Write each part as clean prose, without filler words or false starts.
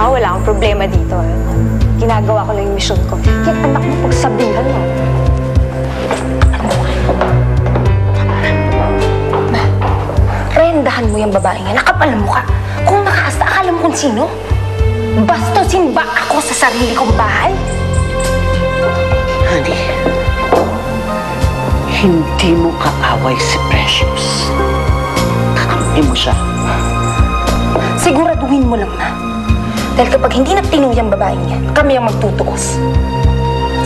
ka, wala akong problema dito. Ginagawa ko lang yung mission ko. Yan, anak mo, pagsabihan mo. Ma, rendahan mo yung babae niya. Nakapal mo ka. Kung nakaasta, akala mo kung sino? Bastusin ba ako sa sarili kong bahay? Honey, hindi mo kaaway si Precious. Kakampi mo siya. Siguraduhin mo lang na. Dahil kapag hindi na tinuyang babae niya, kami ang magtutuos.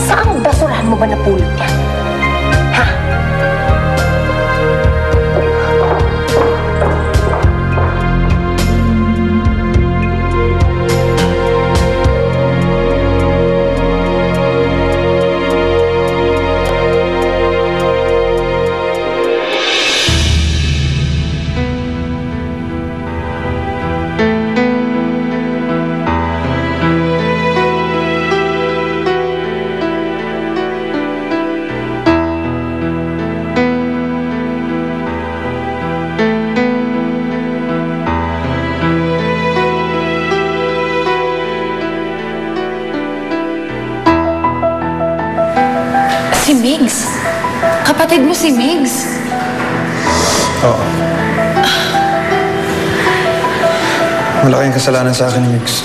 Saan basurahan mo ba napulot niya? Ha? Si Migs. Kapatid mo si Migs. Oo. Malaking kasalanan sa akin ni Migs.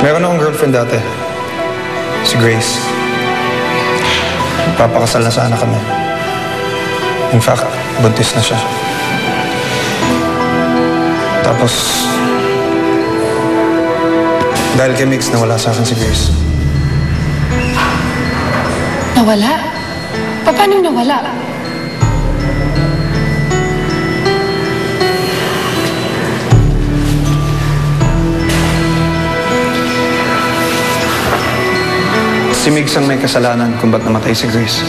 Meron akong girlfriend dati. Si Grace. Papakasal na sana kami. In fact, buntis na siya. Tapos, dahil kay Migs, nawala sa akin si Grace. Nawala? Paano nawala? Si Migs ang may kasalanan kung ba't namatay si Grace.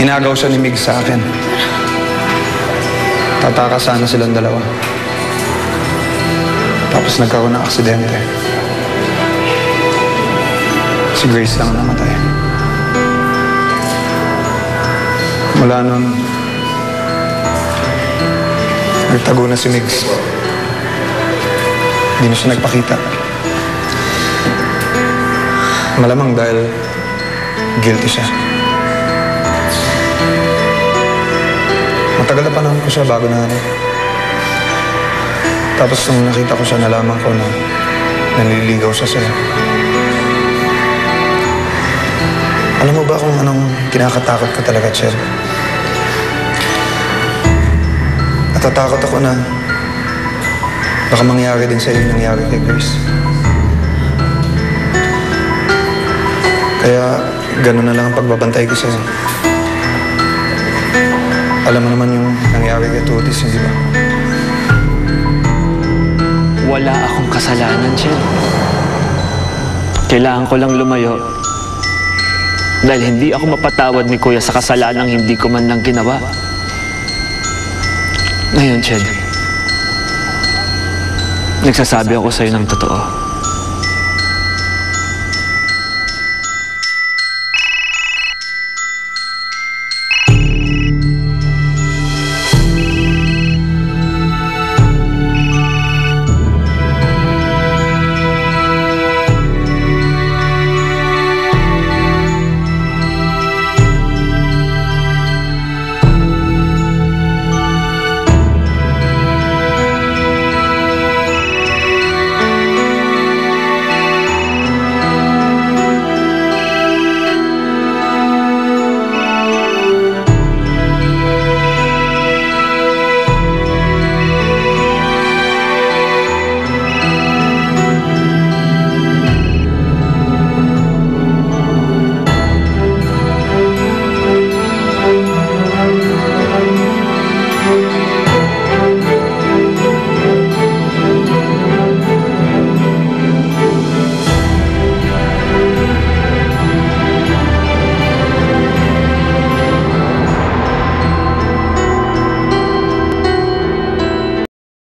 Inagaw siya ni Migs sa akin. Tataka sana silang dalawa. Tapos nagkaroon ng aksidente. Si Grace lang namatay. Mula nun, nagtago na si Migs. Hindi na siya nagpakita. Malamang dahil guilty siya. Matagal na panahon ko siya bago nahanap. Tapos nung nakita ko siya, nalaman ko na nanliligaw siya sa'yo. Alam mo ba kung anong kinakatakot ko talaga, Chel? Natatakot ako na baka mangyari din sa'yo yung nangyari kay Grace. Kaya gano'n na lang ang pagbabantay ko sa'yo. Alam mo naman yung nangyari kay Tutis, hindi ba? Wala akong kasalanan, Chel. Kailangan ko lang lumayo. Dahil hindi ako mapatawad ni Kuya sa kasalanang hindi ko man lang ginawa. Ngayon, Chel, nagsasabi ako sa'yo ng totoo.